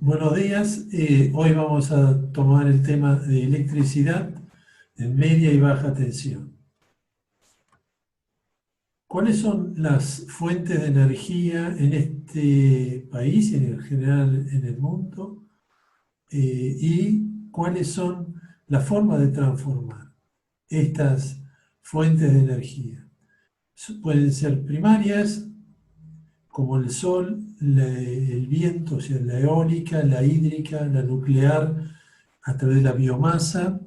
Buenos días. Hoy vamos a tomar el tema de electricidad en media y baja tensión. ¿Cuáles son las fuentes de energía en este país y en general en el mundo? ¿Y cuáles son las formas de transformar estas fuentes de energía? Pueden ser primarias, como el sol, el viento, o sea, la eólica, la hídrica, la nuclear, a través de la biomasa,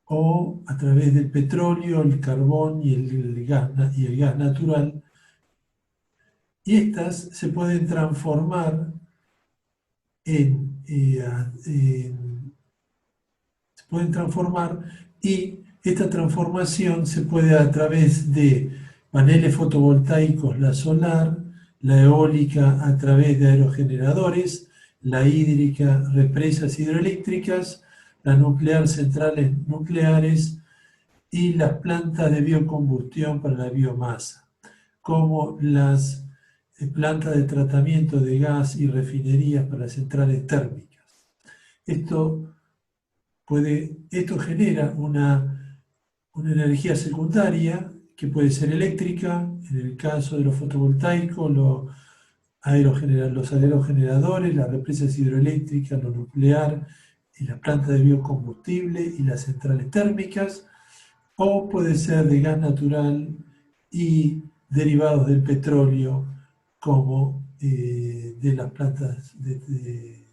o a través del petróleo, el carbón y el gas natural. Y estas se pueden transformar se pueden transformar, y esta transformación se puede a través de paneles fotovoltaicos, la solar, la eólica a través de aerogeneradores, la hídrica, represas hidroeléctricas, la nuclear, centrales nucleares, y las plantas de biocombustión para la biomasa, como las plantas de tratamiento de gas y refinerías para centrales térmicas. Esto genera una energía secundaria que puede ser eléctrica, en el caso de los fotovoltaicos, los aerogeneradores, las represas hidroeléctricas, lo nuclear, y las plantas de biocombustible y las centrales térmicas, o puede ser de gas natural y derivados del petróleo, como de las plantas de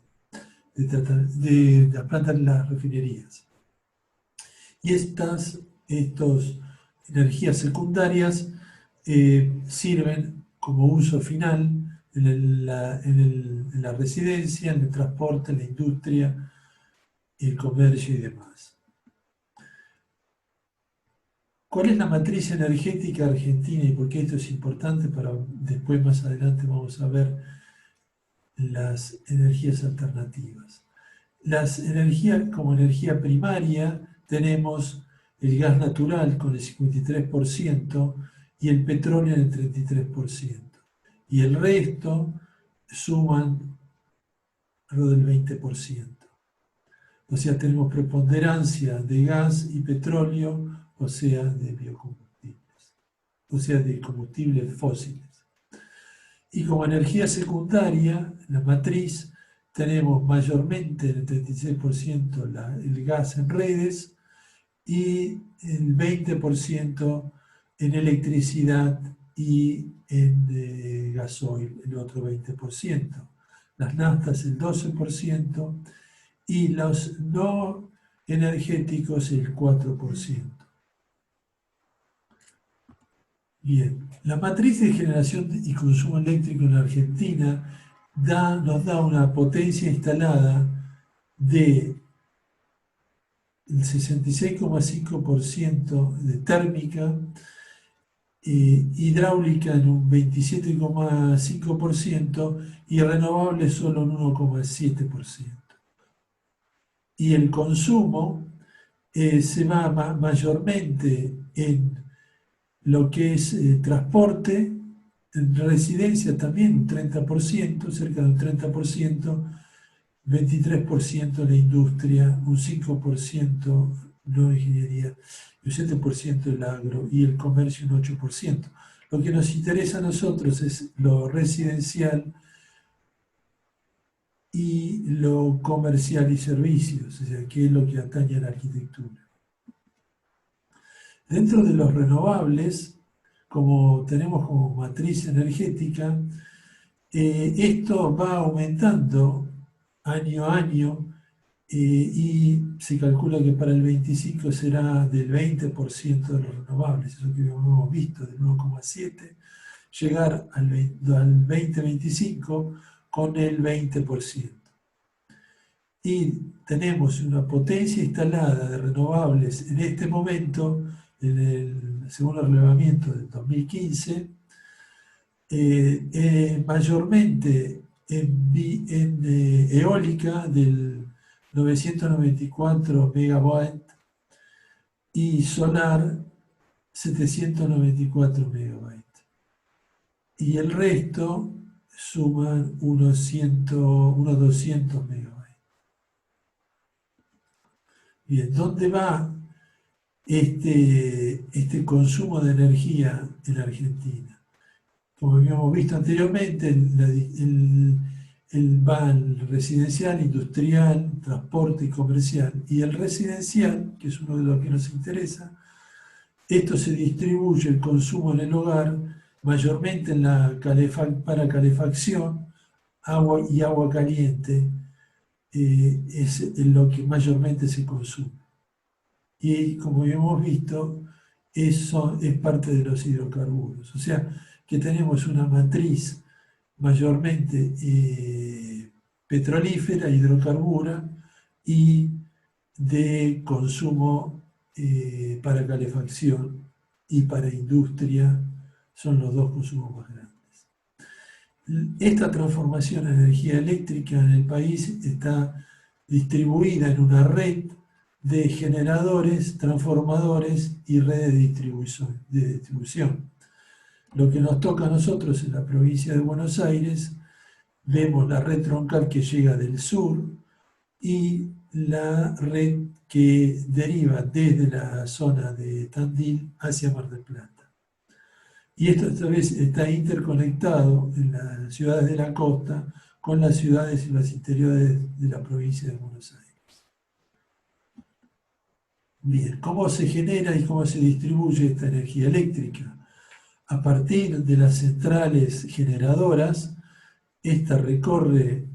las plantas de las refinerías. Y estas energías secundarias sirven como uso final en la residencia, en el transporte, en la industria, el comercio y demás. ¿Cuál es la matriz energética argentina? Y por qué esto es importante, para después más adelante vamos a ver las energías alternativas. Las energías, como energía primaria, tenemos el gas natural con el 53% y el petróleo en el 33%. Y el resto suman algo del 20%. O sea, tenemos preponderancia de gas y petróleo, o sea, de biocombustibles, o sea, de combustibles fósiles. Y como energía secundaria, la matriz, tenemos mayormente en el 36% el gas en redes y el 20% en electricidad y en gasoil, el otro 20%. Las naftas el 12% y los no energéticos el 4%. Bien, la matriz de generación y consumo eléctrico en la Argentina nos da una potencia instalada de el 66,5% de térmica, hidráulica en un 27,5% y renovable solo en 1,7%. Y el consumo se va mayormente en lo que es transporte, en residencia también un 30%, cerca del 30%, 23% en la industria, un 5% no ingeniería, un 7% el agro y el comercio un 8%. Lo que nos interesa a nosotros es lo residencial y lo comercial y servicios, o sea, qué es lo que atañe a la arquitectura. Dentro de los renovables, como tenemos como matriz energética, esto va aumentando año a año, y se calcula que para el 25 será del 20% de los renovables, eso que hemos visto, del 1,7, llegar al 2025 con el 20%. Y tenemos una potencia instalada de renovables en este momento, según el relevamiento del 2015, mayormente en eólica del 994 megabytes y solar 794 megabytes. Y el resto suman unos 200 megabytes. Bien, ¿dónde va este consumo de energía en Argentina? Como habíamos visto anteriormente, el va al residencial, industrial, transporte y comercial. Y el residencial, que es uno de los que nos interesa, esto se distribuye el consumo en el hogar mayormente en para calefacción, agua y agua caliente, es en lo que mayormente se consume. Y como hemos visto, eso es parte de los hidrocarburos. O sea, que tenemos una matriz mayormente petrolífera, hidrocarbura y de consumo para calefacción y para industria, son los dos consumos más grandes. Esta transformación en energía eléctrica en el país está distribuida en una red de generadores, transformadores y redes de distribución. Lo que nos toca a nosotros en la provincia de Buenos Aires, vemos la red troncal que llega del sur y la red que deriva desde la zona de Tandil hacia Mar del Plata. Y esto esta vez está interconectado en las ciudades de la costa con las ciudades y los interiores de la provincia de Buenos Aires. Bien, ¿cómo se genera y cómo se distribuye esta energía eléctrica? A partir de las centrales generadoras, esta recorre,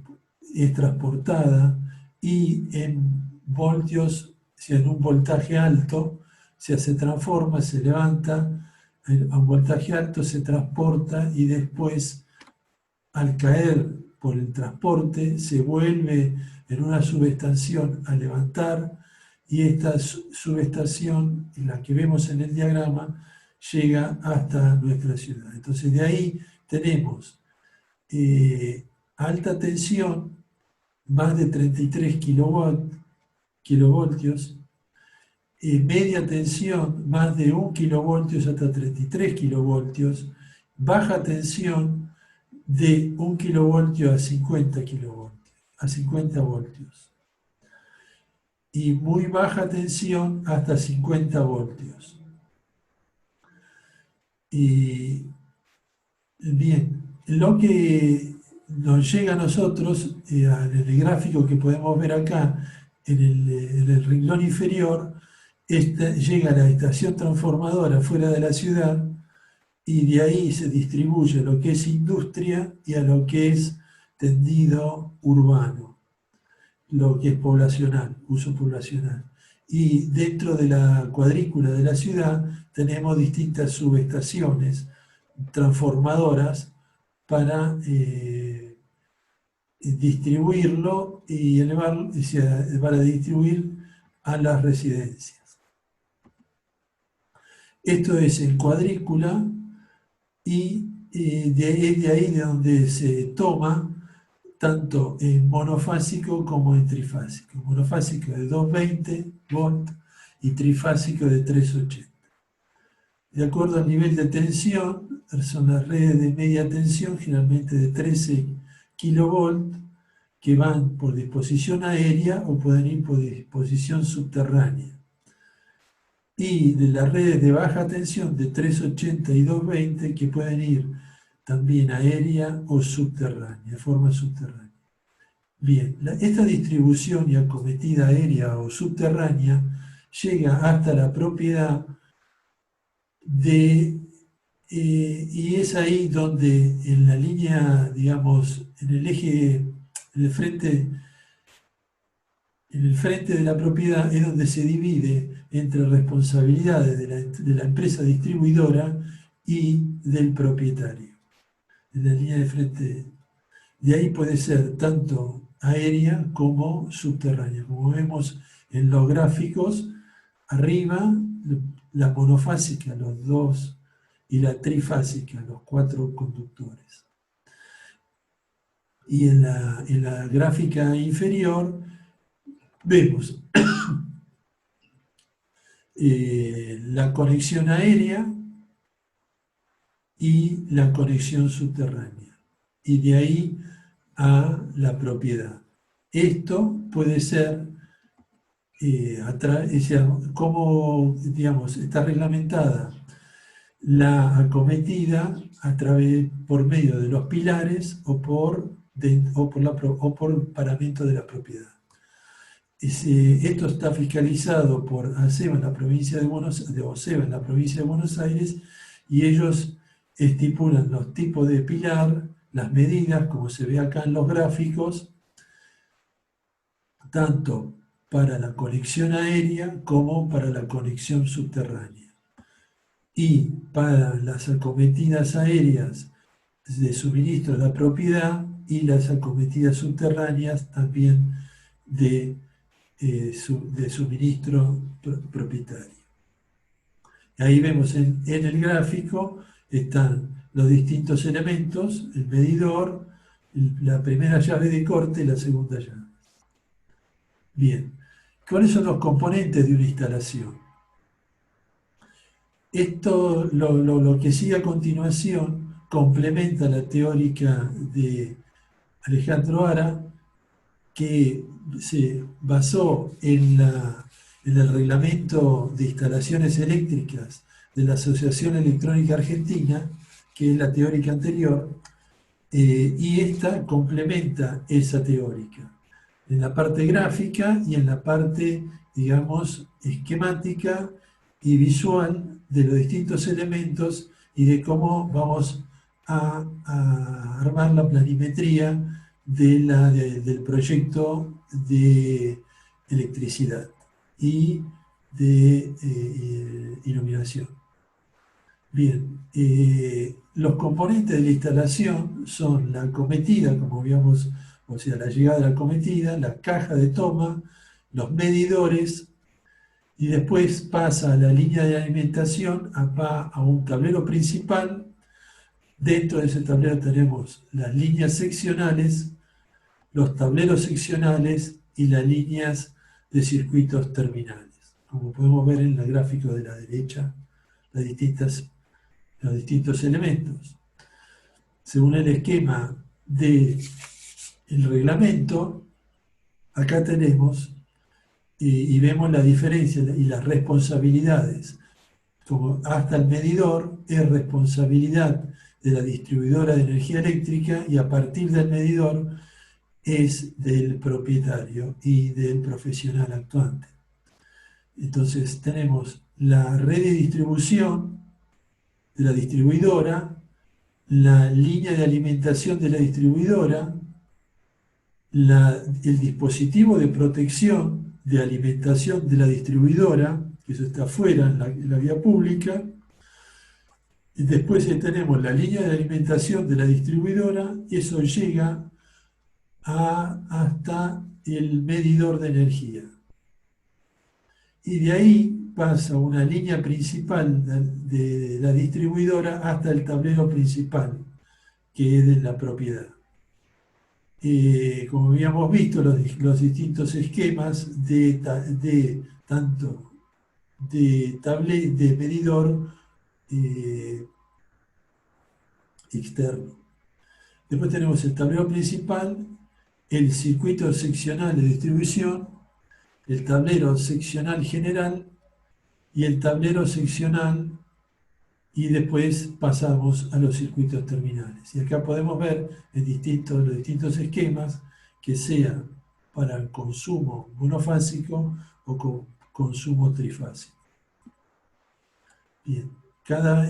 es transportada y en voltios, en un voltaje alto, se transforma, se levanta a un voltaje alto, se transporta y después, al caer por el transporte, se vuelve en una subestación a levantar y esta subestación, la que vemos en el diagrama, llega hasta nuestra ciudad. Entonces de ahí tenemos alta tensión, más de 33 kilovoltios, media tensión, más de 1 kilovoltios hasta 33 kilovoltios, baja tensión de 1 kilovoltio a 50 kilovoltios, a 50 voltios, y muy baja tensión hasta 50 voltios. Y bien, lo que nos llega a nosotros, en el gráfico que podemos ver acá, en el renglón inferior, llega a la estación transformadora fuera de la ciudad y de ahí se distribuye a lo que es industria y a lo que es tendido urbano, lo que es poblacional, uso poblacional. Y dentro de la cuadrícula de la ciudad tenemos distintas subestaciones transformadoras para distribuirlo y elevarlo, para distribuir a las residencias. Esto es en cuadrícula y es de ahí de donde se toma tanto en monofásico como en trifásico. Monofásico de 220 volts y trifásico de 380. De acuerdo al nivel de tensión, son las redes de media tensión, generalmente de 13 kilovolt, que van por disposición aérea o pueden ir por disposición subterránea. Y de las redes de baja tensión de 380 y 220 que pueden ir también aérea o subterránea, de forma subterránea. Bien, esta distribución y acometida aérea o subterránea llega hasta la propiedad y es ahí donde en la línea, digamos, en el eje, en el frente de la propiedad es donde se divide entre responsabilidades de la empresa distribuidora y del propietario. En la línea de frente, de ahí puede ser tanto aérea como subterránea. Como vemos en los gráficos, arriba la monofásica, los dos, y la trifásica, los 4 conductores. Y en la gráfica inferior vemos la conexión aérea y la conexión subterránea. y de ahí a la propiedad. Esto puede ser, como, digamos, está reglamentada la acometida por medio de los pilares o por paramento de la propiedad. Esto está fiscalizado por ACEBA en la provincia de OSEBA en la provincia de Buenos Aires, y ellos estipulan los tipos de pilar, las medidas, como se ve acá en los gráficos, tanto para la conexión aérea como para la conexión subterránea. Y para las acometidas aéreas de suministro de la propiedad y las acometidas subterráneas también de suministro propietario. Ahí vemos en el gráfico están los distintos elementos, el medidor, la primera llave de corte y la segunda llave. Bien, ¿cuáles son los componentes de una instalación? Esto, lo que sigue a continuación, complementa la teórica de Alejandro Ara, que se basó en el reglamento de instalaciones eléctricas de la Asociación Electrónica Argentina, que es la teórica anterior, y esta complementa esa teórica en la parte gráfica y en la parte, digamos, esquemática y visual de los distintos elementos y de cómo vamos a armar la planimetría del proyecto de electricidad y de iluminación. Bien, los componentes de la instalación son la acometida, como habíamos, o sea, la llegada de la acometida, la caja de toma, los medidores, y después pasa a la línea de alimentación, va a un tablero principal. Dentro de ese tablero tenemos las líneas seccionales, los tableros seccionales y las líneas de circuitos terminales. Como podemos ver en el gráfico de la derecha, los distintos elementos. Según el esquema del reglamento, acá tenemos y vemos la diferencia y las responsabilidades. Como hasta el medidor es responsabilidad de la distribuidora de energía eléctrica, y a partir del medidor es del propietario y del profesional actuante. Entonces tenemos la red de distribución de la distribuidora, la línea de alimentación de la distribuidora, el dispositivo de protección de alimentación de la distribuidora, que eso está afuera en la vía pública, y después tenemos la línea de alimentación de la distribuidora, y eso llega hasta el medidor de energía. Y de ahí pasa una línea principal de la distribuidora hasta el tablero principal, que es de la propiedad. Como habíamos visto, los distintos esquemas tanto de medidor externo. Después tenemos el tablero principal, el circuito seccional de distribución, el tablero seccional general y el tablero seccional, y después pasamos a los circuitos terminales. Y acá podemos ver los distintos esquemas, que sea para consumo monofásico o consumo trifásico. Bien, cada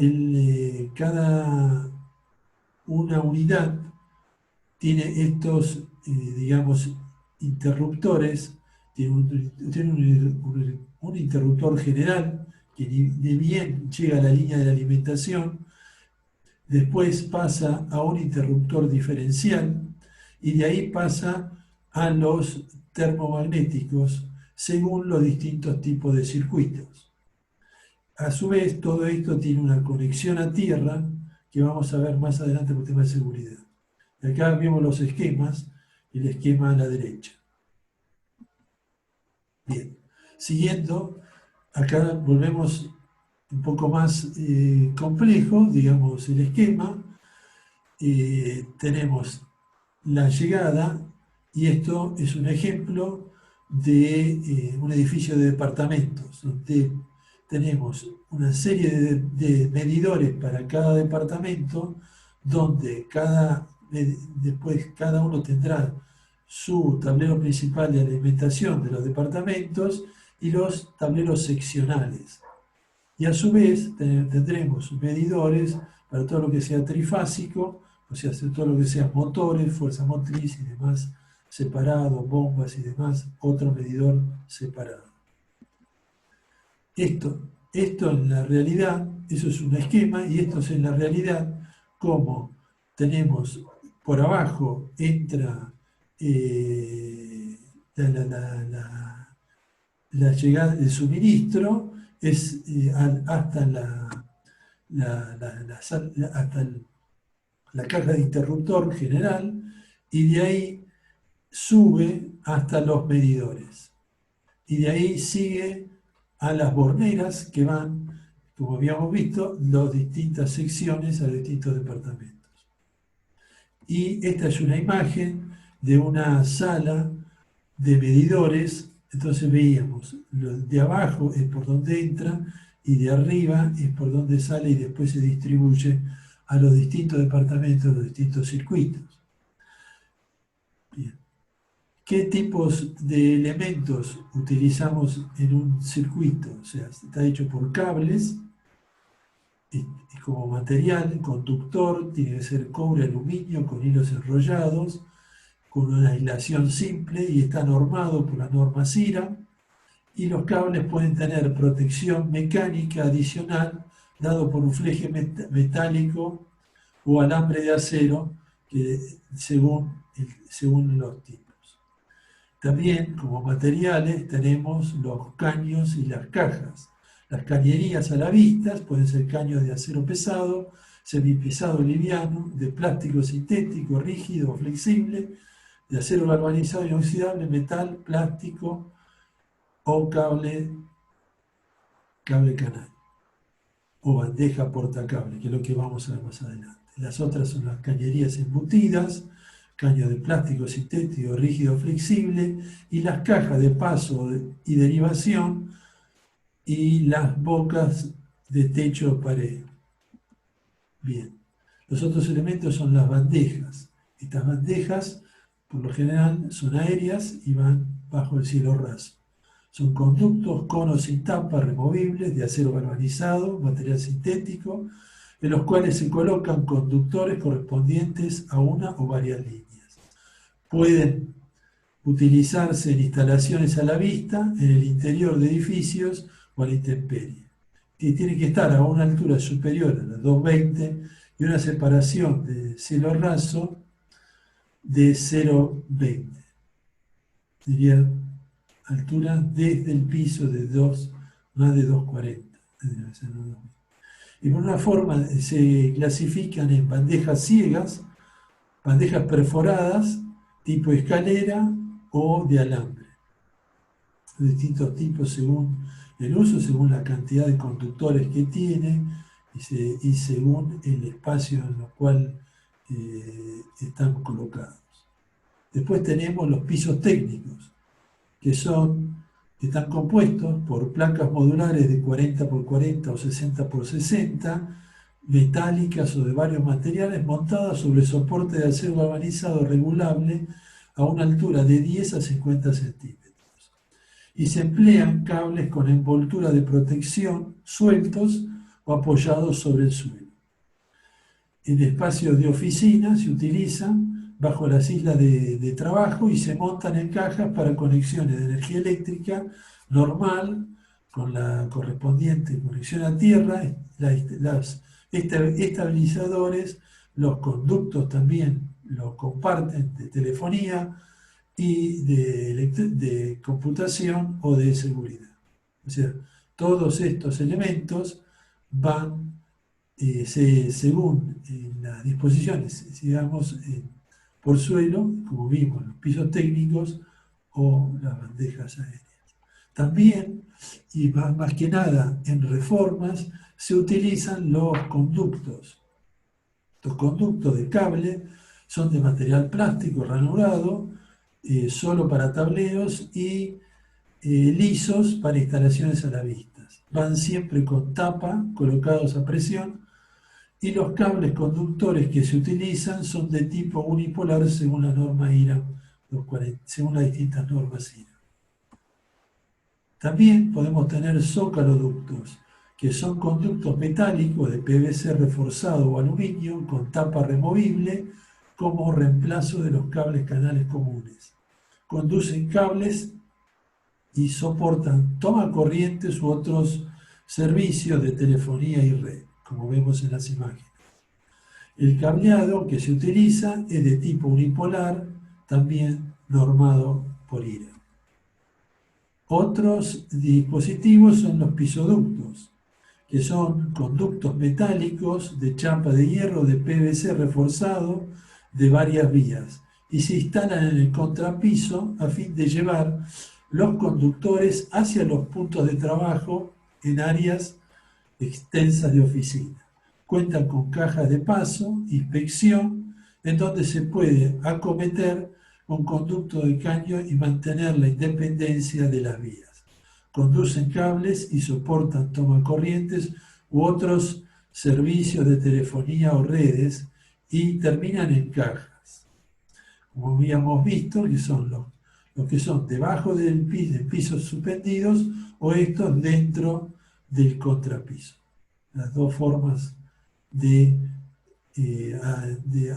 una unidad tiene estos, digamos, interruptores. Tiene un interruptor general que ni bien llega a la línea de la alimentación, después pasa a un interruptor diferencial y de ahí pasa a los termomagnéticos según los distintos tipos de circuitos. A su vez, todo esto tiene una conexión a tierra que vamos a ver más adelante por tema de seguridad. Y acá vemos los esquemas, el esquema a la derecha. Bien, siguiendo, acá volvemos un poco más complejo, digamos, el esquema. tenemos la llegada, y esto es un ejemplo de un edificio de departamentos, donde tenemos una serie de medidores para cada departamento, donde después cada uno tendrá su tablero principal de alimentación de los departamentos y los tableros seccionales. Y a su vez tendremos medidores para todo lo que sea trifásico, o sea, todo lo que sea motores, fuerza motriz y demás separado, bombas y demás, otro medidor separado. Esto en la realidad, eso es un esquema, y esto es en la realidad como tenemos por abajo, entra la llegada del suministro, es hasta la caja de interruptor general, y de ahí sube hasta los medidores. Y de ahí sigue a las borneras que van, como habíamos visto, las distintas secciones a los distintos departamentos. Y esta es una imagen de una sala de medidores. Entonces veíamos, de abajo es por donde entra y de arriba es por donde sale y después se distribuye a los distintos departamentos, los distintos circuitos. Bien. ¿Qué tipos de elementos utilizamos en un circuito? O sea, está hecho por cables, y como material, conductor, tiene que ser cobre, aluminio, con hilos enrollados, con una aislación simple, y está normado por la norma CIRA, y los cables pueden tener protección mecánica adicional dado por un fleje metálico o alambre de acero, según los tipos. También, como materiales, tenemos los caños y las cajas. Las cañerías a la vista pueden ser caños de acero pesado, semipesado liviano, de plástico sintético, rígido o flexible, de acero galvanizado inoxidable, metal, plástico o cable canal, o bandeja portacable, que es lo que vamos a ver más adelante. Las otras son las cañerías embutidas, caños de plástico sintético, rígido o flexible, y las cajas de paso y derivación, y las bocas de techo o pared. Bien. Los otros elementos son las bandejas. Estas bandejas, por lo general, son aéreas y van bajo el cielo raso. Son conductos, conos sin tapa, removibles, de acero galvanizado, material sintético, en los cuales se colocan conductores correspondientes a una o varias líneas. Pueden utilizarse en instalaciones a la vista, en el interior de edificios o a la intemperie. Y tiene que estar a una altura superior a las 220 y una separación de cielo raso de 0,20. Diría altura desde el piso de más de 2,40. Y por una forma se clasifican en bandejas ciegas, bandejas perforadas, tipo escalera o de alambre. Distintos tipos según el uso, según la cantidad de conductores que tiene y según el espacio en el cual están colocados. Después tenemos los pisos técnicos, que están compuestos por placas modulares de 40 por 40 o 60 por 60, metálicas o de varios materiales, montadas sobre soporte de acero galvanizado regulable a una altura de 10 a 50 centímetros. Y se emplean cables con envoltura de protección sueltos o apoyados sobre el suelo. En espacios de oficina se utilizan bajo las islas de trabajo y se montan en cajas para conexiones de energía eléctrica normal, con la correspondiente conexión a tierra, los estabilizadores, los conductos también los comparten de telefonía y de computación o de seguridad. O sea, todos estos elementos van según las disposiciones, digamos, por suelo, como vimos, los pisos técnicos o las bandejas aéreas. También, y más que nada en reformas, se utilizan los conductos. Los conductos de cable son de material plástico ranurado, solo para tableros y lisos para instalaciones a la vista. Van siempre con tapa, colocados a presión, y los cables conductores que se utilizan son de tipo unipolar según la norma IRA, según las distintas normas IRA. También podemos tener zócaloductos, que son conductos metálicos de PVC reforzado o aluminio con tapa removible como reemplazo de los cables canales comunes. Conducen cables y soportan tomacorrientes u otros servicios de telefonía y red, como vemos en las imágenes. El cableado que se utiliza es de tipo unipolar, también normado por IRA. Otros dispositivos son los pisoductos, que son conductos metálicos de chapa de hierro de PVC reforzado de varias vías y se instalan en el contrapiso a fin de llevar los conductores hacia los puntos de trabajo en áreas extensas de oficina. Cuentan con cajas de paso, inspección, en donde se puede acometer un conducto de caño y mantener la independencia de las vías. Conducen cables y soportan tomacorrientes u otros servicios de telefonía o redes y terminan en cajas. Como habíamos visto, que son los que son debajo de pisos suspendidos o estos dentro del contrapiso. Las dos formas de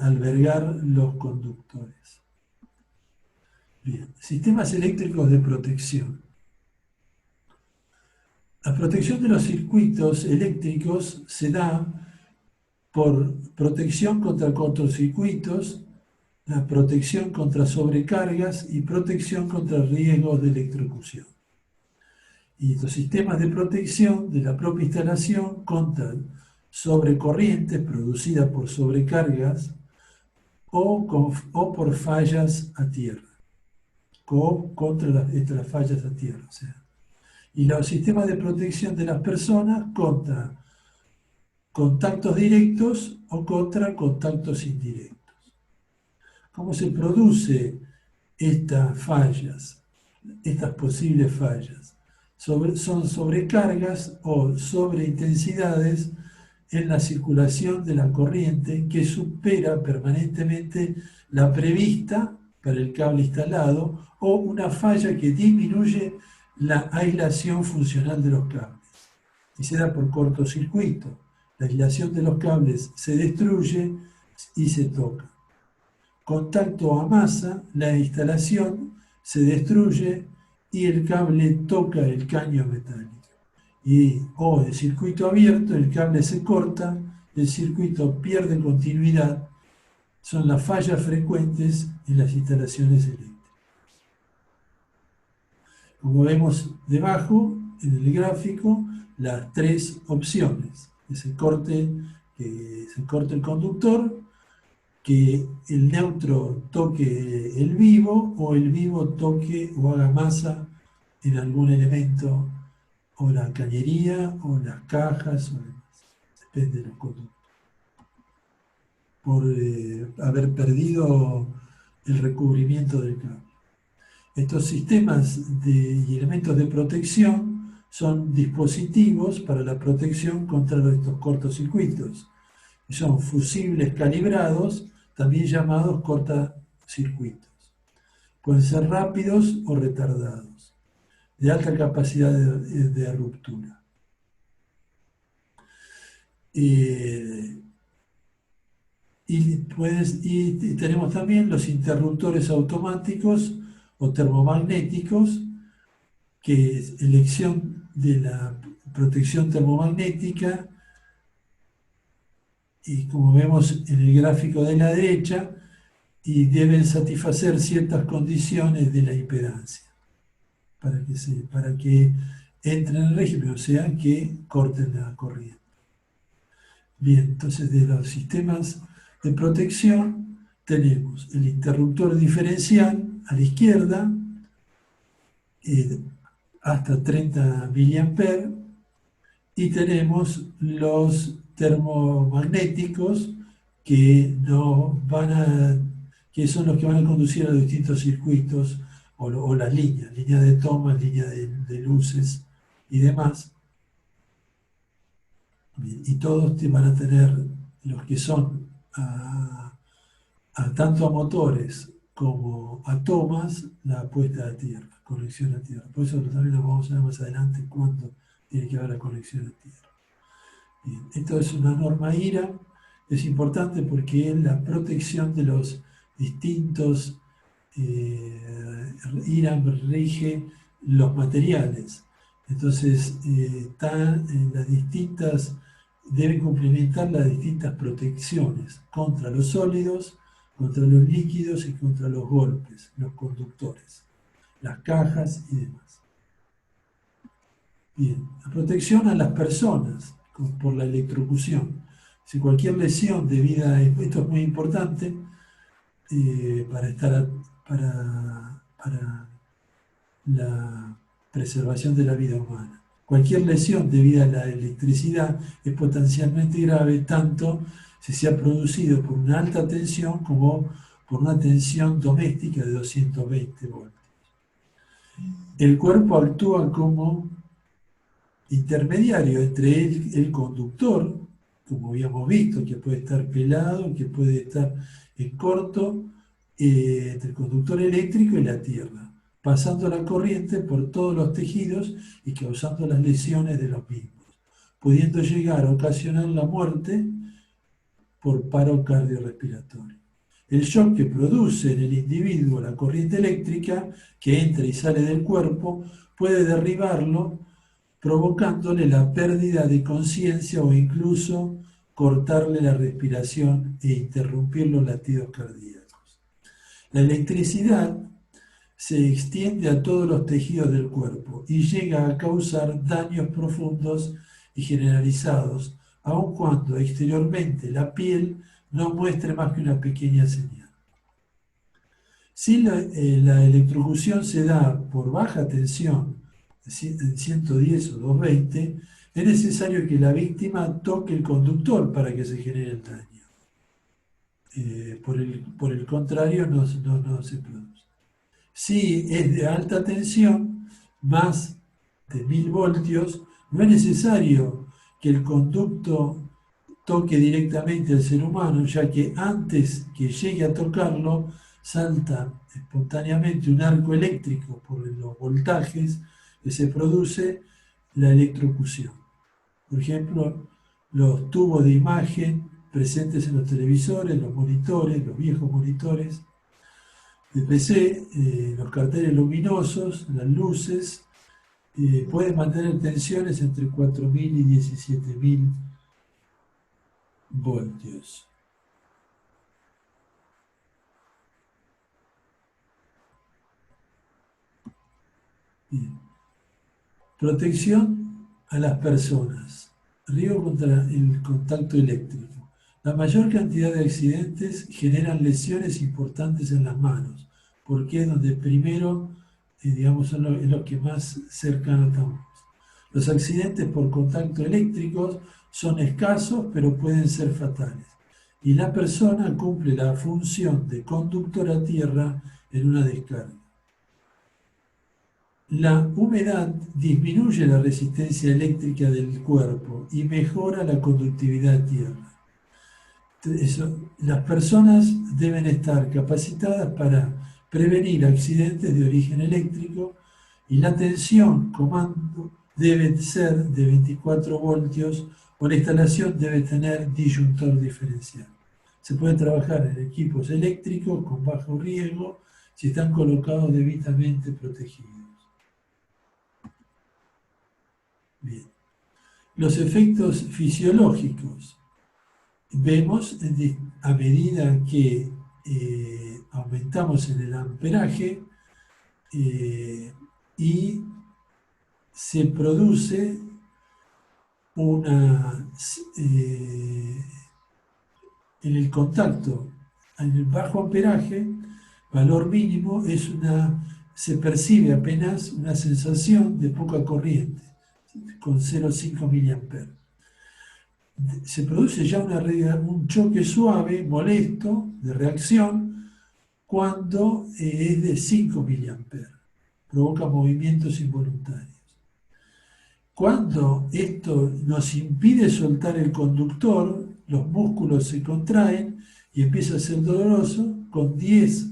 albergar los conductores. Bien, sistemas eléctricos de protección. La protección de los circuitos eléctricos se da por protección contra cortocircuitos, la protección contra sobrecargas y protección contra riesgos de electrocución. Y los sistemas de protección de la propia instalación contra sobrecorrientes producidas por sobrecargas o por fallas a tierra, o contra las fallas a tierra. O sea, y los sistemas de protección de las personas contra contactos directos o contra contactos indirectos. ¿Cómo se produce estas fallas, estas posibles fallas? Son sobrecargas o sobreintensidades en la circulación de la corriente que supera permanentemente la prevista para el cable instalado o una falla que disminuye la aislación funcional de los cables. Y se da por cortocircuito. La aislación de los cables se destruye y se toca. Contacto a masa, la instalación se destruye y el cable toca el caño metálico. O el circuito abierto, el cable se corta, el circuito pierde continuidad. Son las fallas frecuentes en las instalaciones eléctricas. Como vemos debajo, en el gráfico, las tres opciones. Que se corte el conductor, que el neutro toque el vivo o el vivo toque o haga masa en algún elemento, o la cañería o las cajas, o demás. Depende de los conductos. Por haber perdido el recubrimiento del cable. Estos sistemas y elementos de protección son dispositivos para la protección contra estos cortocircuitos. Son fusibles calibrados, también llamados cortacircuitos. Pueden ser rápidos o retardados, de alta capacidad de ruptura. Y tenemos también los interruptores automáticos o termomagnéticos, que es elección de la protección termomagnética, y como vemos en el gráfico de la derecha, y deben satisfacer ciertas condiciones de la impedancia para que entren en el régimen, o sea, que corten la corriente. Bien, entonces de los sistemas de protección tenemos el interruptor diferencial a la izquierda, hasta 30 mA, y tenemos los termomagnéticos que, no van a, que son los que van a conducir a los distintos circuitos o las líneas, línea de toma, línea de luces y demás. Y todos van a tener los que son tanto a motores como a tomas, la puesta a tierra, conexión a tierra. Por eso también lo vamos a ver más adelante cuándo tiene que haber la conexión a tierra. Bien, esto es una norma IRA, es importante porque es la protección de los distintos, IRA rige los materiales. Entonces, las distintas, deben complementar las distintas protecciones contra los sólidos, contra los líquidos y contra los golpes, los conductores, las cajas y demás. Bien, la protección a las personas por la electrocución. Si cualquier lesión debida a esto es muy importante para la preservación de la vida humana. Cualquier lesión debida a la electricidad es potencialmente grave, tanto si se ha producido por una alta tensión como por una tensión doméstica de 220 voltios. El cuerpo actúa como intermediario entre el conductor, como habíamos visto, que puede estar pelado, que puede estar en corto, entre el conductor eléctrico y la tierra, pasando la corriente por todos los tejidos y causando las lesiones de los mismos, pudiendo llegar a ocasionar la muerte por paro cardiorrespiratorio. El shock que produce en el individuo la corriente eléctrica que entra y sale del cuerpo puede derribarlo, provocándole la pérdida de conciencia o incluso cortarle la respiración e interrumpir los latidos cardíacos. La electricidad se extiende a todos los tejidos del cuerpo y llega a causar daños profundos y generalizados, aun cuando exteriormente la piel no muestre más que una pequeña señal. Si la electrocución se da por baja tensión, en 110 o 220, es necesario que la víctima toque el conductor para que se genere el daño. Por el contrario, no se produce. Si es de alta tensión, más de 1000 voltios, no es necesario que el conducto toque directamente al ser humano, ya que antes que llegue a tocarlo, salta espontáneamente un arco eléctrico por los voltajes que se produce la electrocución. Por ejemplo, los tubos de imagen presentes en los televisores, los monitores, los viejos monitores de PC, los carteles luminosos, las luces, pueden mantener tensiones entre 4000 y 17000 voltios. Bien. Protección a las personas. Riesgo contra el contacto eléctrico. La mayor cantidad de accidentes generan lesiones importantes en las manos, porque es donde primero, digamos, es lo que más cercano estamos. Los accidentes por contacto eléctrico son escasos, pero pueden ser fatales. Y la persona cumple la función de conductor a tierra en una descarga. La humedad disminuye la resistencia eléctrica del cuerpo y mejora la conductividad a tierra. Las personas deben estar capacitadas para prevenir accidentes de origen eléctrico y la tensión comando debe ser de 24 voltios o la instalación debe tener disyuntor diferencial. Se puede trabajar en equipos eléctricos con bajo riesgo si están colocados debidamente protegidos. Bien. Los efectos fisiológicos. Vemos a medida que aumentamos en el amperaje y se produce en el contacto, en el bajo amperaje, valor mínimo, se percibe apenas una sensación de poca corriente, con 0,5 mA. se produce ya un choque suave, molesto, de reacción, cuando es de 5 miliamperes. Provoca movimientos involuntarios. Cuando esto nos impide soltar el conductor, los músculos se contraen y empieza a ser doloroso con 10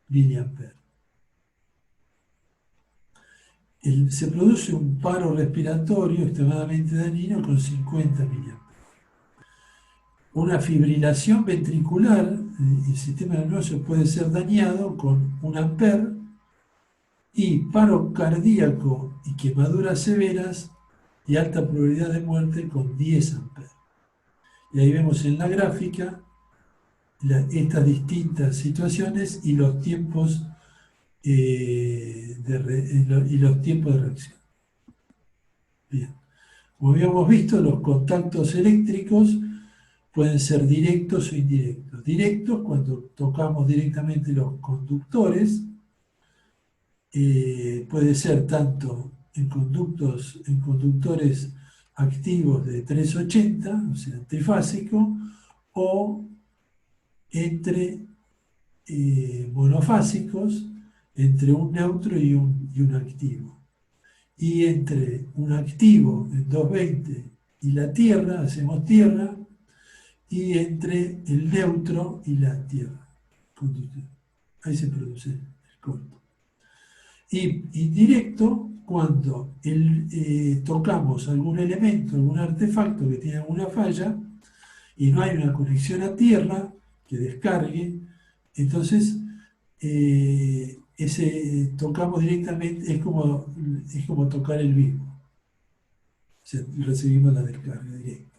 miliamperes. Se produce un paro respiratorio extremadamente dañino con 50 miliamperes. Una fibrilación ventricular, el sistema nervioso puede ser dañado con 1 ampere, y paro cardíaco y quemaduras severas y alta probabilidad de muerte con 10 amperes. Y ahí vemos en la gráfica estas distintas situaciones y los tiempos de reacción. Bien. Como habíamos visto, los contactos eléctricos pueden ser directos o indirectos. Directos cuando tocamos directamente los conductores, puede ser tanto en conductores activos de 380, o sea, trifásico, o entre monofásicos, entre un neutro y un activo. Y entre un activo en 220 y la Tierra, hacemos Tierra, y entre el neutro y la Tierra. Ahí se produce el corto. Y indirecto cuando tocamos algún elemento, algún artefacto que tiene alguna falla y no hay una conexión a tierra que descargue, entonces tocamos directamente, es como tocar el vivo. O sea, recibimos la descarga directa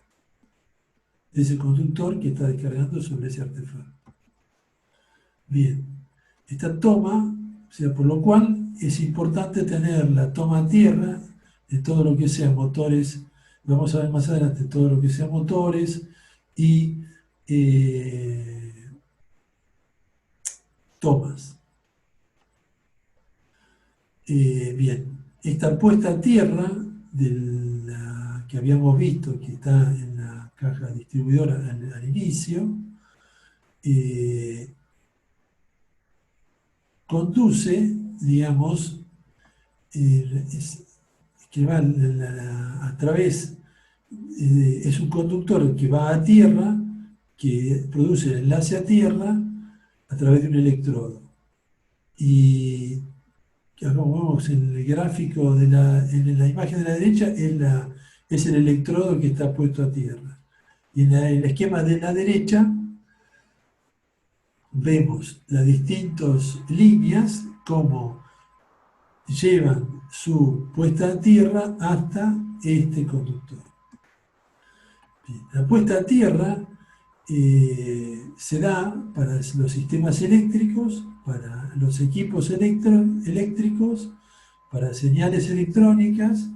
de ese conductor que está descargando sobre ese artefacto. Bien, esta toma, o sea, por lo cual es importante tener la toma a tierra de todo lo que sea motores, vamos a ver más adelante, todo lo que sea motores y tomas. Bien, esta puesta a tierra que habíamos visto, que está en la caja distribuidora al inicio, conduce, digamos, que va a través, es un conductor que va a tierra, que produce el enlace a tierra a través de un electrodo. Y como vemos en el gráfico, en la imagen de la derecha, es el electrodo que está puesto a tierra. Y en el esquema de la derecha vemos las distintas líneas como llevan su puesta a tierra hasta este conductor. Bien, la puesta a tierra se da para los sistemas eléctricos, para los equipos eléctricos, para señales electrónicas,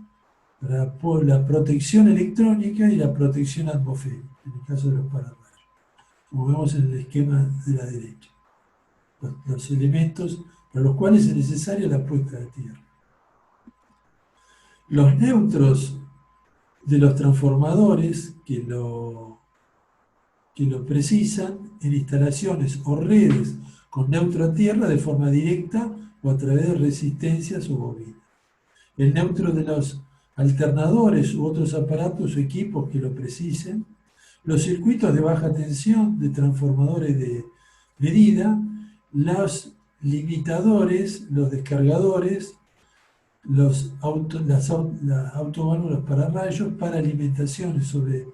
para la protección electrónica y la protección atmosférica, en el caso de los pararrayos, como vemos en el esquema de la derecha. Los elementos para los cuales es necesaria la puesta a tierra. Los neutros de los transformadores que lo precisan en instalaciones o redes con neutro a tierra de forma directa o a través de resistencias o bobinas. El neutro de los alternadores u otros aparatos o equipos que lo precisen. Los circuitos de baja tensión de transformadores de medida. Los limitadores, los descargadores, las autoválvulas para rayos para alimentaciones sobre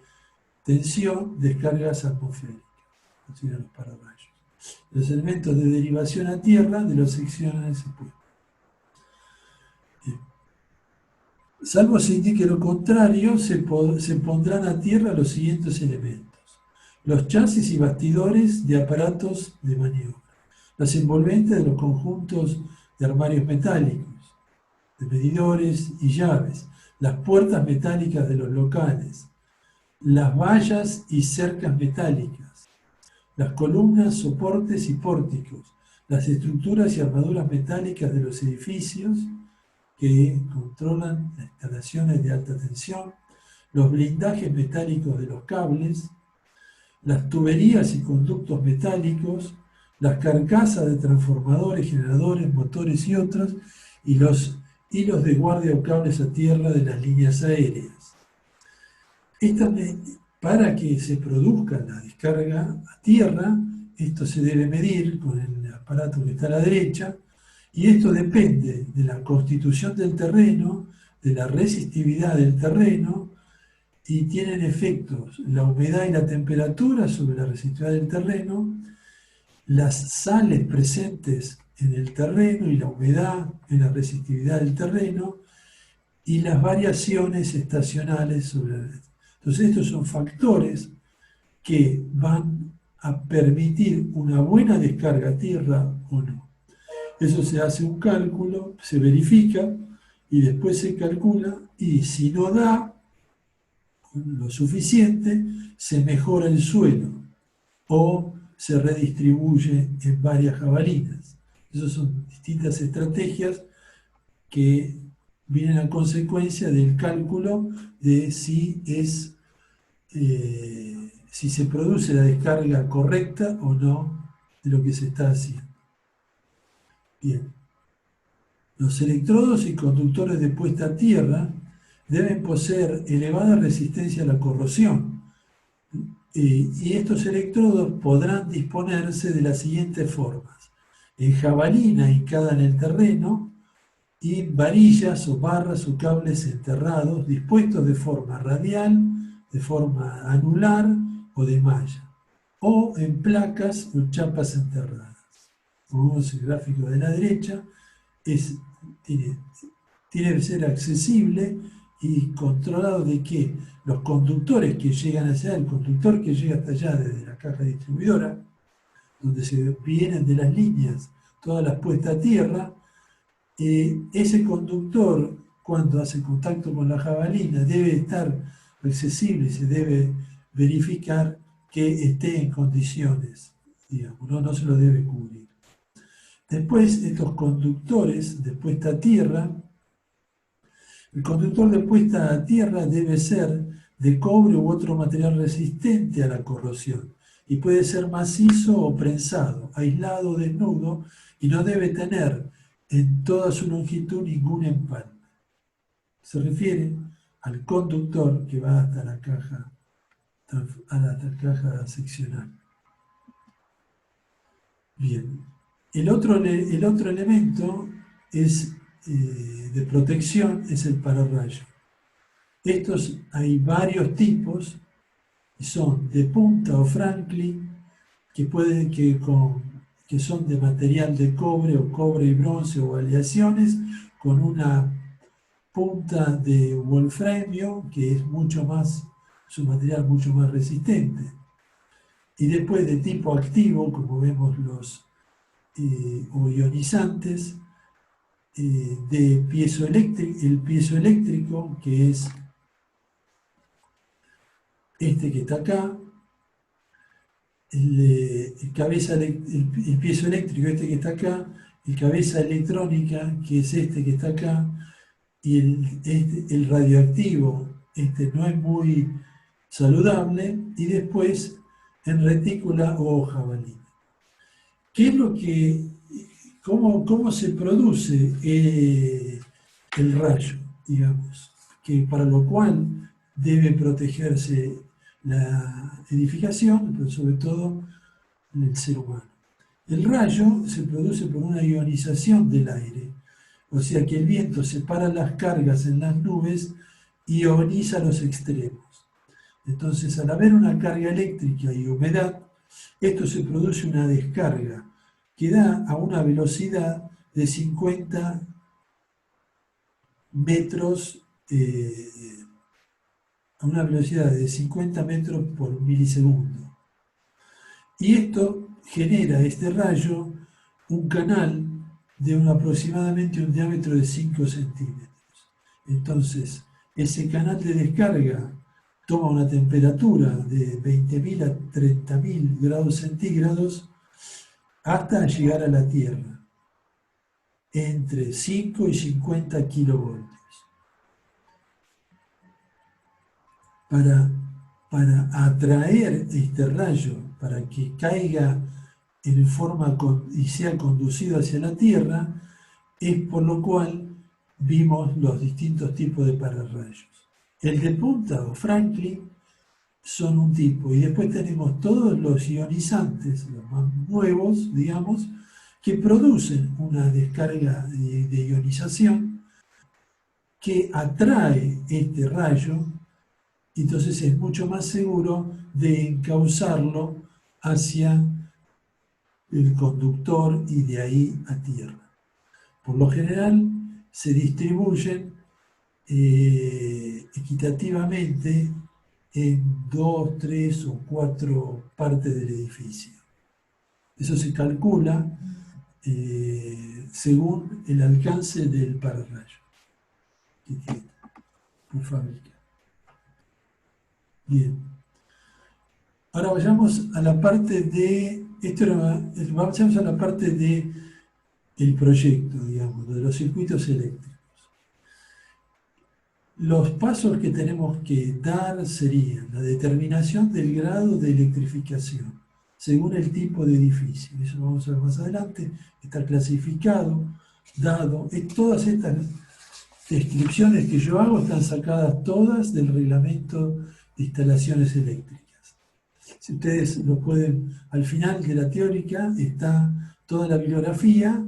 tensión, descargas atmosféricas, así los pararrayos. Los elementos de derivación a tierra de las secciones expuestas. Salvo se indique lo contrario, se pondrán a tierra los siguientes elementos: los chasis y bastidores de aparatos de maniobra, las envolventes de los conjuntos de armarios metálicos, de medidores y llaves, las puertas metálicas de los locales, las vallas y cercas metálicas, las columnas, soportes y pórticos, las estructuras y armaduras metálicas de los edificios que controlan las instalaciones de alta tensión, los blindajes metálicos de los cables, las tuberías y conductos metálicos, las carcasas de transformadores, generadores, motores y otros, y los hilos de guardia o cables a tierra de las líneas aéreas. Para que se produzca la descarga a tierra, esto se debe medir con el aparato que está a la derecha, y esto depende de la constitución del terreno, de la resistividad del terreno, y tienen efectos la humedad y la temperatura sobre la resistividad del terreno, las sales presentes en el terreno y la humedad en la resistividad del terreno, y las variaciones estacionales sobre la... Entonces estos son factores que van a permitir una buena descarga a tierra o no. Eso se hace un cálculo, se verifica y después se calcula, y si no da lo suficiente, se mejora el suelo o se redistribuye en varias jabalinas. Esas son distintas estrategias que vienen a consecuencia del cálculo de si se produce la descarga correcta o no de lo que se está haciendo. Bien. Los electrodos y conductores de puesta a tierra deben poseer elevada resistencia a la corrosión. Y estos electrodos podrán disponerse de las siguientes formas: en jabalina hincada en el terreno, y varillas o barras o cables enterrados dispuestos de forma radial, de forma anular o de malla, o en placas o chapas enterradas. Como vemos el gráfico de la derecha, tiene que ser accesible y controlado, de que los conductores que llegan hacia el conductor que llega hasta allá desde la caja distribuidora, donde se vienen de las líneas todas las puestas a tierra, ese conductor, cuando hace contacto con la jabalina, debe estar accesible y se debe verificar que esté en condiciones, digamos, no se lo debe cubrir. Después, estos conductores de puesta a tierra, el conductor de puesta a tierra debe ser de cobre u otro material resistente a la corrosión, y puede ser macizo o prensado, aislado o desnudo, y no debe tener en toda su longitud ningún empalme. Se refiere al conductor que va hasta la caja seccional. Bien. El otro elemento de protección es el pararrayo. Estos hay varios tipos, y son de punta o Franklin, que son de material de cobre o cobre y bronce o aleaciones, con una punta de wolframio, que es un material mucho más resistente. Y después de tipo activo, como vemos o ionizantes, el piezoeléctrico, que es este que está acá, el piezoeléctrico, este que está acá, el cabeza electrónica, que es este que está acá, y el radioactivo, este no es muy saludable, y después en retícula o jabalina. ¿Qué es lo que, cómo se produce el rayo, digamos? Que para lo cual debe protegerse la edificación, pero sobre todo el ser humano. El rayo se produce por una ionización del aire, o sea que el viento separa las cargas en las nubes y ioniza los extremos. Entonces, al haber una carga eléctrica y humedad, esto se produce una descarga que da a una velocidad de 50 metros, a una velocidad de 50 metros por milisegundo. Y esto genera, este rayo, un canal de aproximadamente un diámetro de 5 centímetros. Entonces, ese canal de descarga toma una temperatura de 20.000 a 30.000 grados centígrados hasta llegar a la Tierra, entre 5 y 50 kilovoltios. para atraer este rayo, para que caiga en forma y sea conducido hacia la Tierra, es por lo cual vimos los distintos tipos de pararrayos. El de punta o Franklin son un tipo, y después tenemos todos los ionizantes, los más nuevos, digamos, que producen una descarga de ionización que atrae este rayo, entonces es mucho más seguro de encauzarlo hacia el conductor y de ahí a tierra. Por lo general se distribuyen equitativamente en 2, 3 o 4 partes del edificio. Eso se calcula según el alcance del pararrayo que tiene por fábrica. Bien. Ahora vayamos a la parte de, vayamos a la parte de el proyecto, digamos, de los circuitos eléctricos. Los pasos que tenemos que dar serían la determinación del grado de electrificación según el tipo de edificio. Eso lo vamos a ver más adelante. Está clasificado, dado. Todas estas descripciones que yo hago están sacadas todas del reglamento de instalaciones eléctricas. Si ustedes lo pueden, al final de la teórica está toda la bibliografía,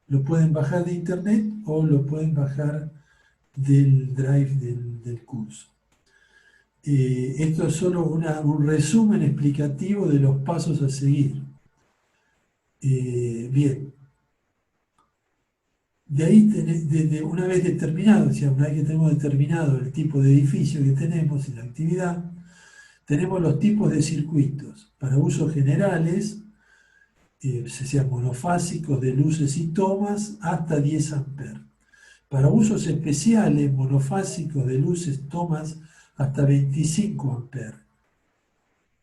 lo pueden bajar de internet o lo pueden bajar del drive del curso. Esto es solo un resumen explicativo de los pasos a seguir. Bien. De ahí, una vez determinado, o sea, una vez que tenemos determinado el tipo de edificio que tenemos y la actividad, tenemos los tipos de circuitos. Para usos generales, sean monofásicos de luces y tomas, hasta 10 amperes. Para usos especiales, monofásicos de luces, tomas, hasta 25 amperes,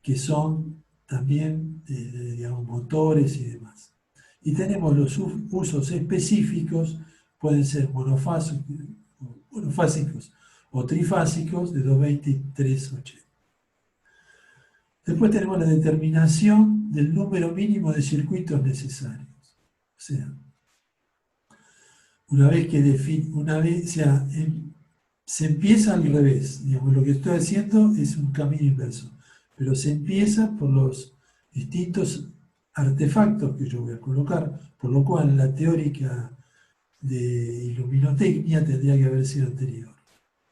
que son también, digamos, motores y demás. Y tenemos los usos específicos, pueden ser monofásicos o trifásicos, de 220 y 380. Después tenemos la determinación del número mínimo de circuitos necesarios. O sea, una vez que se empieza al revés, digamos, lo que estoy haciendo es un camino inverso, pero se empieza por los distintos artefactos que yo voy a colocar, por lo cual la teórica de iluminotecnia tendría que haber sido anterior.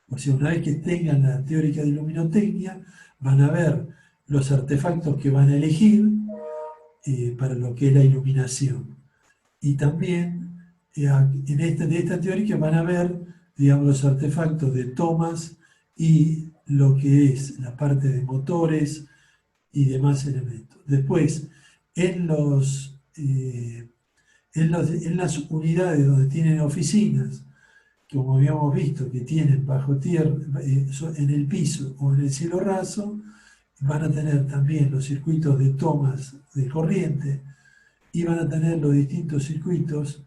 O sea, una vez que tengan la teórica de iluminotecnia, van a ver los artefactos que van a elegir para lo que es la iluminación. Y también de esta teórica van a ver, digamos, los artefactos de tomas y lo que es la parte de motores y demás elementos. Después, en las unidades donde tienen oficinas, como habíamos visto, que tienen bajo tierra, en el piso o en el cielo raso, van a tener también los circuitos de tomas de corriente y van a tener los distintos circuitos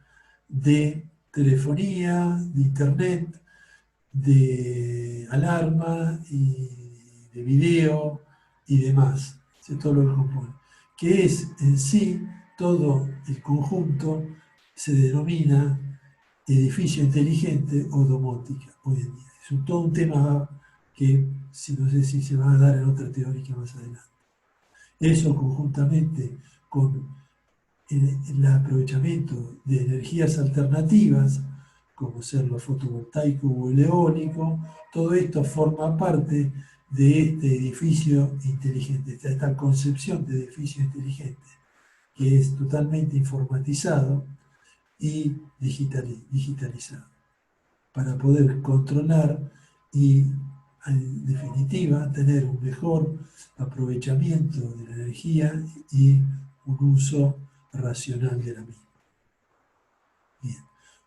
de telefonía, de internet, de alarma y de video y demás. Todo lo que compone. Que es en sí todo el conjunto se denomina edificio inteligente o domótica hoy en día. Es todo un tema que no sé si se va a dar en otra teórica más adelante. Eso conjuntamente con el aprovechamiento de energías alternativas, como ser lo fotovoltaico o el eólico, todo esto forma parte de este edificio inteligente, esta concepción de edificio inteligente, que es totalmente informatizado y digitalizado, para poder controlar y, en definitiva, tener un mejor aprovechamiento de la energía y un uso racional de la misma. Bien.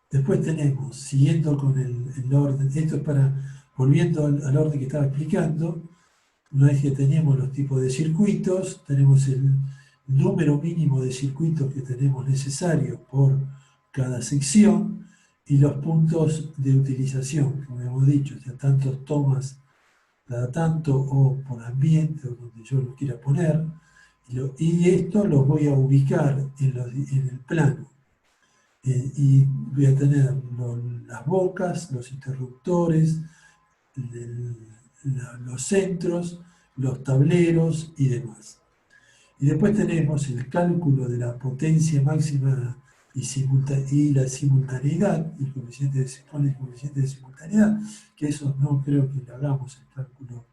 Después tenemos, siguiendo con el orden, esto es volviendo al orden que estaba explicando, una vez que tenemos los tipos de circuitos, tenemos el número mínimo de circuitos que tenemos necesarios por cada sección y los puntos de utilización, como hemos dicho, o sea, tantos tomas cada tanto, o por ambiente, o donde yo lo quiera poner, y esto los voy a ubicar en el plano. Y voy a tener las bocas, los interruptores, los centros, los tableros y demás. Y después tenemos el cálculo de la potencia máxima y la simultaneidad, el coeficiente de simultaneidad, que eso no creo que lo hagamos, el cálculo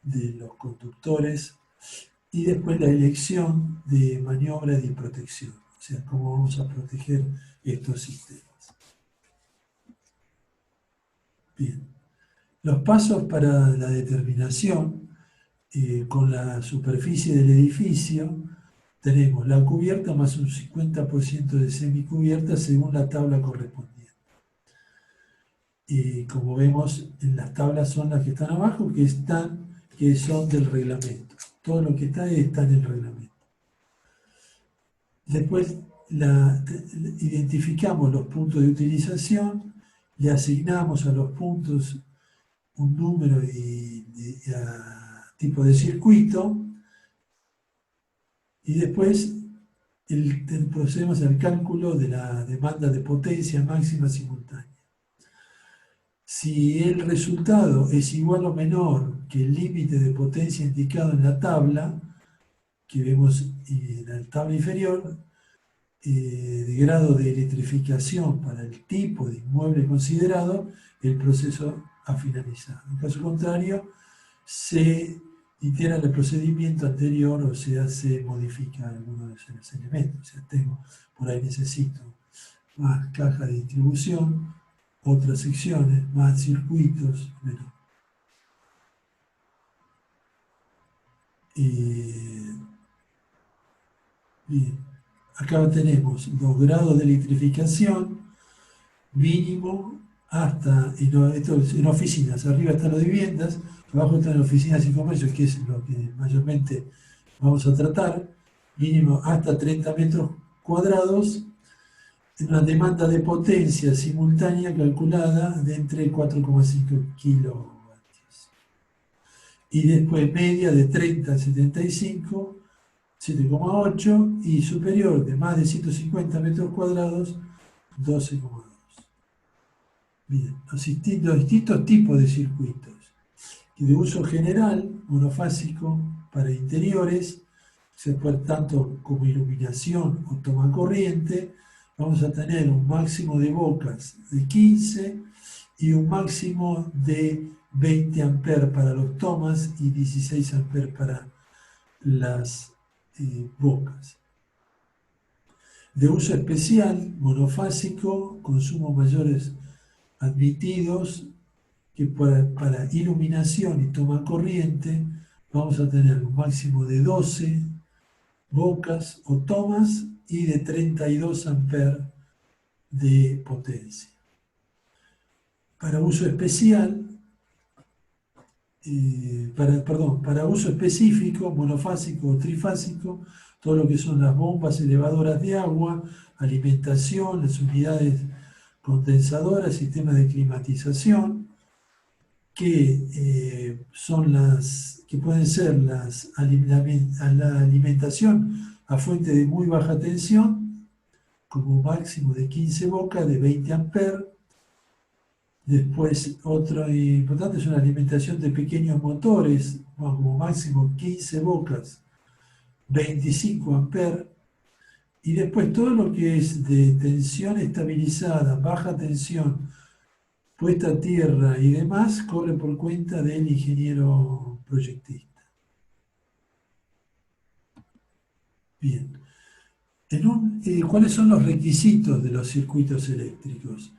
de los conductores, y después la elección de maniobra de protección, o sea, cómo vamos a proteger estos sistemas. Bien, los pasos para la determinación con la superficie del edificio. Tenemos la cubierta más un 50% de semicubierta según la tabla correspondiente. Y como vemos, en las tablas son las que están abajo, que son del reglamento. Todo lo que está ahí está en el reglamento. Después identificamos los puntos de utilización, le asignamos a los puntos un número y tipo de circuito, y después procedemos al cálculo de la demanda de potencia máxima simultánea. Si el resultado es igual o menor que el límite de potencia indicado en la tabla, que vemos en la tabla inferior, de grado de electrificación para el tipo de inmueble considerado, el proceso ha finalizado. En caso contrario, se itera el procedimiento anterior, o sea, se modifica alguno de esos elementos. O sea, por ahí necesito más caja de distribución, otras secciones, más circuitos, bueno. Bien, acá tenemos los grados de electrificación mínimo hasta, esto es en oficinas, arriba están las viviendas, abajo están las oficinas y comercios, que es lo que mayormente vamos a tratar, mínimo hasta 30 metros cuadrados, una demanda de potencia simultánea calculada de entre 4,5 kilovatios. Y después media de 30 a 75, 7,8, y superior de más de 150 metros cuadrados, 12,2. Bien, los distintos tipos de circuitos. Y de uso general, monofásico para interiores, se puede tanto como iluminación o toma corriente. Vamos a tener un máximo de bocas de 15 y un máximo de 20 amperes para los tomas y 16 amperes para las bocas. De uso especial, monofásico, consumo mayores admitidos, que para iluminación y toma corriente vamos a tener un máximo de 12 bocas o tomas y de 32 amperes de potencia. Para uso especial, para uso específico, monofásico o trifásico, todo lo que son las bombas elevadoras de agua, alimentación, las unidades condensadoras, sistemas de climatización, que pueden ser la alimentación a fuente de muy baja tensión, como máximo de 15 bocas de 20 amperes. Después, otro importante es una alimentación de pequeños motores, como máximo 15 bocas, 25 amperes. Y después todo lo que es de tensión estabilizada, baja tensión, puesta a tierra y demás, corre por cuenta del ingeniero proyectista. Bien. ¿Cuáles son los requisitos de los circuitos eléctricos?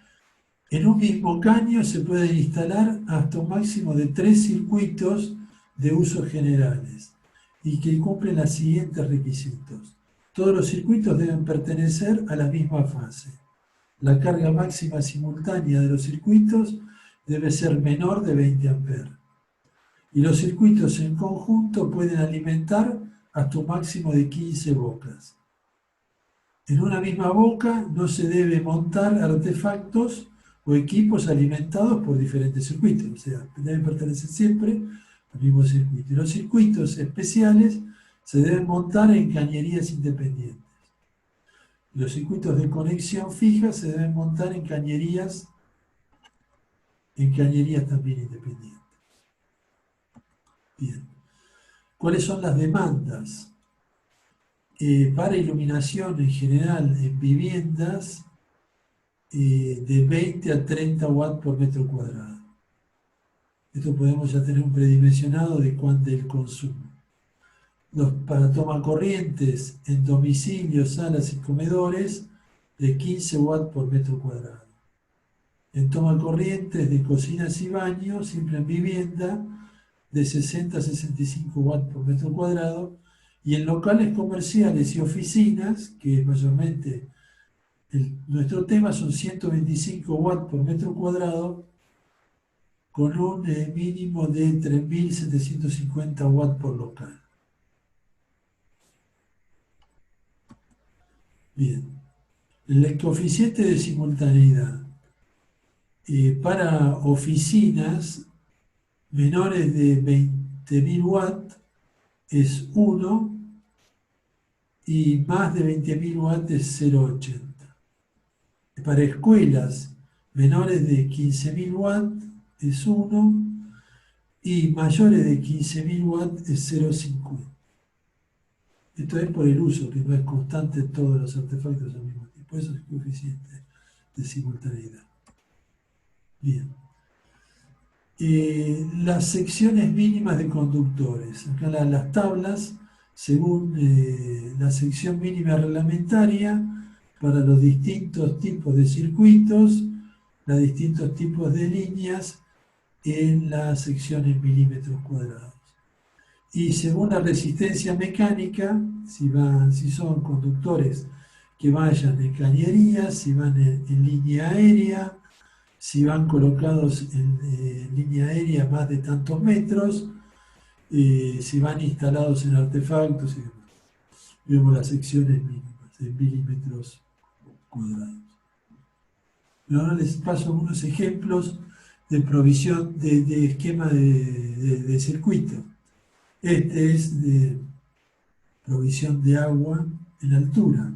En un mismo caño se pueden instalar hasta un máximo de 3 circuitos de usos generales y que cumplen los siguientes requisitos. Todos los circuitos deben pertenecer a la misma fase. La carga máxima simultánea de los circuitos debe ser menor de 20 amperes. Y los circuitos en conjunto pueden alimentar hasta un máximo de 15 bocas. En una misma boca no se debe montar artefactos o equipos alimentados por diferentes circuitos, o sea, deben pertenecer siempre al mismo circuito. Y los circuitos especiales se deben montar en cañerías independientes. Los circuitos de conexión fija se deben montar en cañerías también independientes. Bien. ¿Cuáles son las demandas? Para iluminación en general en viviendas, de 20 a 30 watts por metro cuadrado. Esto podemos ya tener un predimensionado de cuánto es el consumo. Para tomacorrientes en domicilios, salas y comedores, de 15 watts por metro cuadrado. En tomacorrientes de cocinas y baños, siempre en vivienda, de 60 a 65 watts por metro cuadrado. Y en locales comerciales y oficinas, que es mayormente nuestro tema, son 125 watts por metro cuadrado, con un mínimo de 3.750 watts por local. Bien. El coeficiente de simultaneidad para oficinas menores de 20.000 watts es 1 y más de 20.000 watts es 0,80. Para escuelas menores de 15.000 watts es 1 y mayores de 15.000 watts es 0,50. Esto es por el uso, que no es constante en todos los artefactos al mismo tiempo. Eso es coeficiente de simultaneidad. Bien. Las secciones mínimas de conductores. Acá las tablas, según la sección mínima reglamentaria, para los distintos tipos de circuitos, los distintos tipos de líneas en la sección en milímetros cuadrados. Y según la resistencia mecánica, si son conductores que vayan en cañerías, si van en línea aérea, si van colocados en línea aérea más de tantos metros, si van instalados en artefactos y demás. Vemos las secciones mínimas en milímetros cuadrados. Ahora les paso algunos ejemplos de provisión de esquema de circuito. Este es de provisión de agua en altura.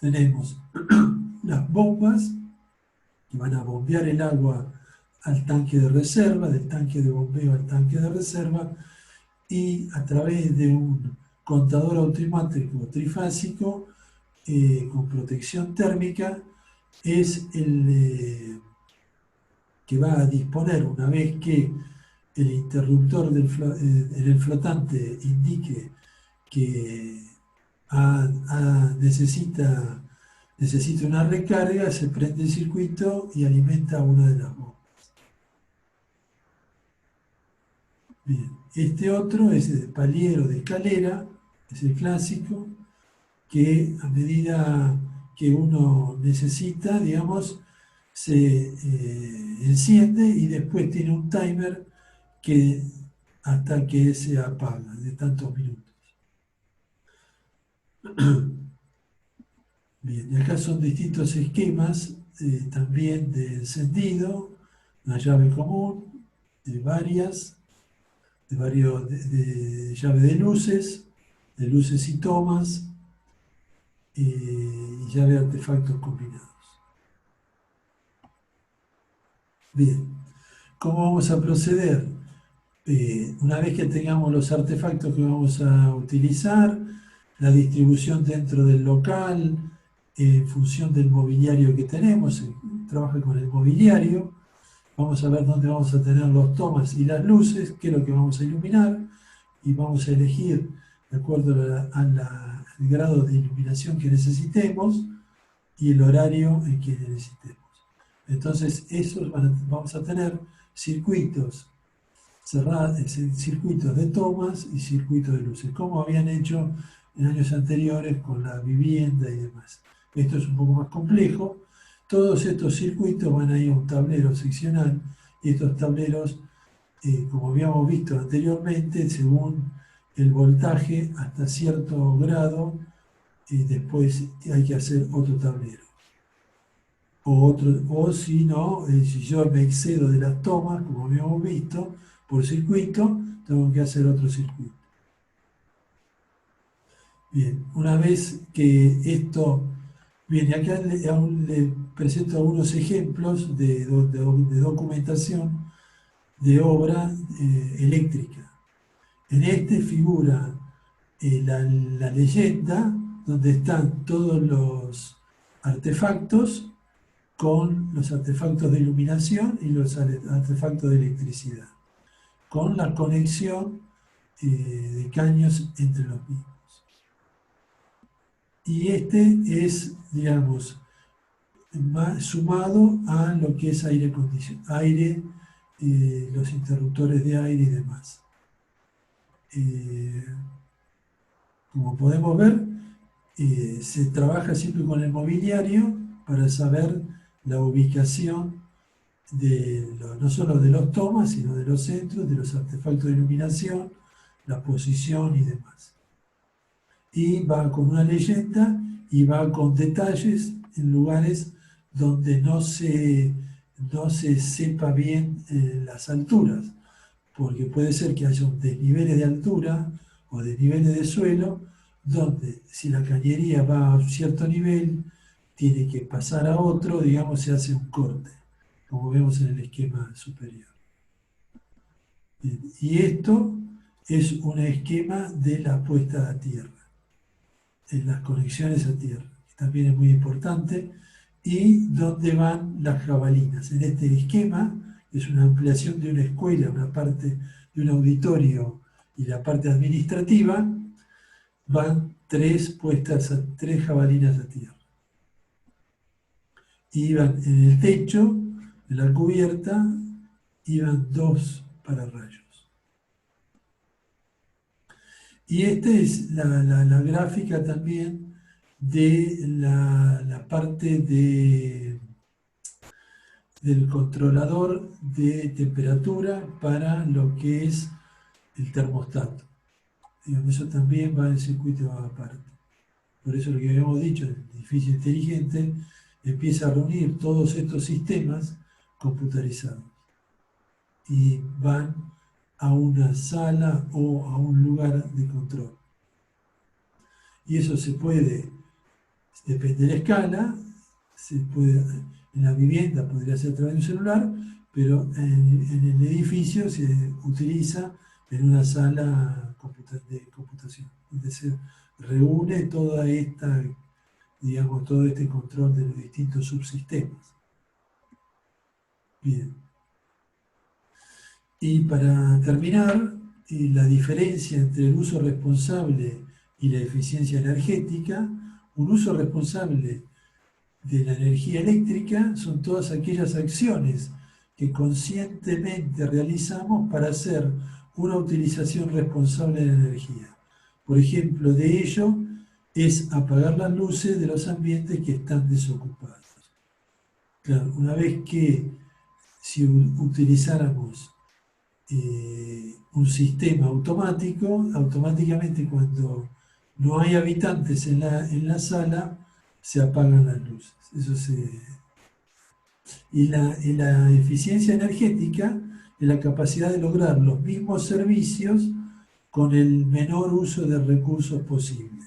Tenemos las bombas que van a bombear el agua al tanque de reserva, del tanque de bombeo al tanque de reserva, y a través de un contador automático trifásico con protección térmica, es el que va a disponer, una vez que el interruptor en el flotante indique que necesita una recarga, se prende el circuito y alimenta una de las bombas. Bien, este otro es el paliero de escalera, es el clásico, que a medida que uno necesita, digamos, se enciende y después tiene un timer que hasta que se apaga, de tantos minutos. Bien, y acá son distintos esquemas también de encendido, una llave común, de llave de luces y tomas, y llave de artefactos combinados. Bien, ¿cómo vamos a proceder? Una vez que tengamos los artefactos que vamos a utilizar, la distribución dentro del local, en función del mobiliario que tenemos, trabaja con el mobiliario, vamos a ver dónde vamos a tener los tomas y las luces, qué es lo que vamos a iluminar, y vamos a elegir de acuerdo al grado de iluminación que necesitemos y el horario en que necesitemos. Entonces, vamos a tener circuitos cerrados, circuitos de tomas y circuitos de luces, como habían hecho en años anteriores con la vivienda y demás. Esto es un poco más complejo. Todos estos circuitos van a ir a un tablero seccional, y estos tableros, como habíamos visto anteriormente, según el voltaje hasta cierto grado, y después hay que hacer otro tablero. o si no, si yo me excedo de las tomas, como habíamos visto, por circuito, tengo que hacer otro circuito. Bien, una vez que esto viene acá, aún le presento algunos ejemplos de documentación de obra eléctrica. En este figura la leyenda donde están todos los artefactos con los artefactos de iluminación y los artefactos de electricidad, con la conexión de caños entre los mismos. Y este es, digamos, sumado a lo que es aire acondicionado, los interruptores de aire y demás. Como podemos ver, se trabaja siempre con el mobiliario para saber la ubicación no solo de los tomas, sino de los centros, de los artefactos de iluminación, la posición y demás. Y va con una leyenda y va con detalles en lugares donde no se sepa bien las alturas, porque puede ser que haya desniveles de altura o desniveles de suelo, donde si la cañería va a un cierto nivel, tiene que pasar a otro, digamos, se hace un corte, como vemos en el esquema superior. Bien, y esto es un esquema de la puesta a tierra, en las conexiones a tierra, que también es muy importante, y dónde van las jabalinas. En este esquema, que es una ampliación de una escuela, una parte de un auditorio y la parte administrativa, van tres jabalinas a tierra. Y van en el techo, en la cubierta, iban dos pararrayos. Y esta es la gráfica también de la parte del controlador de temperatura para lo que es el termostato. Digamos, eso también va en circuito aparte. Por eso lo que habíamos dicho, el edificio inteligente empieza a reunir todos estos sistemas computarizados y van a una sala o a un lugar de control. Y eso se puede, depende de la escala, en la vivienda podría ser a través de un celular, pero en el edificio se utiliza en una sala de computación, donde se reúne toda esta, digamos, todo este control de los distintos subsistemas. Bien. Y para terminar, la diferencia entre el uso responsable y la eficiencia energética, un uso responsable de la energía eléctrica son todas aquellas acciones que conscientemente realizamos para hacer una utilización responsable de la energía. Por ejemplo, de ello es apagar las luces de los ambientes que están desocupados. Claro, una vez que si utilizáramos un sistema automático, automáticamente cuando no hay habitantes en la sala, se apagan las luces. Y la eficiencia energética es la capacidad de lograr los mismos servicios con el menor uso de recursos posibles.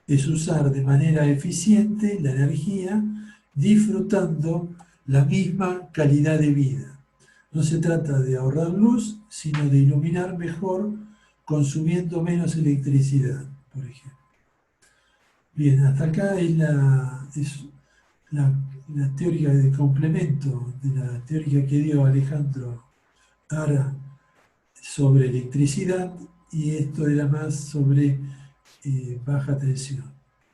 Es usar de manera eficiente la energía disfrutando la misma calidad de vida. No se trata de ahorrar luz, sino de iluminar mejor consumiendo menos electricidad, por ejemplo. Bien, hasta acá es la teoría de complemento de la teoría que dio Alejandro Ara sobre electricidad, y esto era más sobre baja tensión,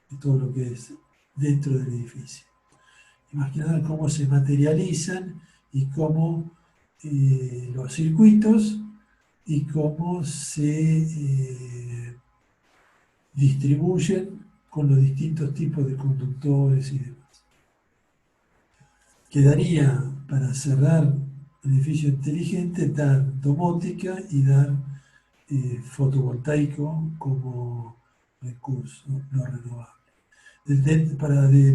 de todo lo que es dentro del edificio. Y más que nada cómo se materializan y cómo los circuitos y cómo se distribuyen con los distintos tipos de conductores y demás. Quedaría para cerrar el edificio inteligente dar domótica y dar fotovoltaico como recurso no renovable.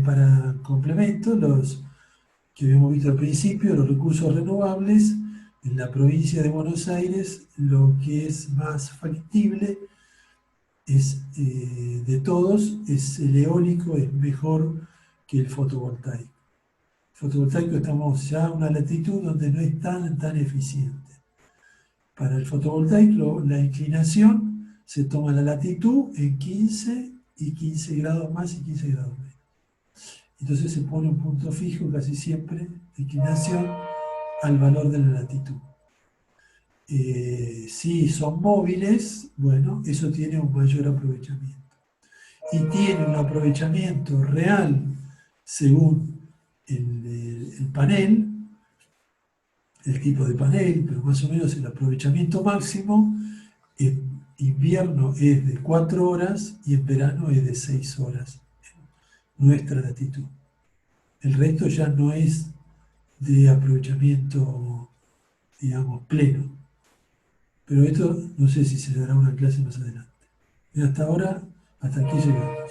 Para complemento, los que habíamos visto al principio, los recursos renovables, en la provincia de Buenos Aires, lo que es más factible es, de todos, es el eólico, es mejor que el fotovoltaico. El fotovoltaico estamos ya a una latitud donde no es tan eficiente. Para el fotovoltaico, la inclinación se toma la latitud en 15 y 15 grados más y 15 grados menos. Entonces se pone un punto fijo casi siempre de inclinación al valor de la latitud. Si son móviles, bueno, eso tiene un mayor aprovechamiento. Y tiene un aprovechamiento real según el panel, el tipo de panel, pero más o menos el aprovechamiento máximo en invierno es de 4 horas y en verano es de 6 horas en nuestra latitud. El resto ya no es de aprovechamiento, digamos, pleno. Pero esto no sé si se dará una clase más adelante. Y hasta ahora, hasta aquí llegamos.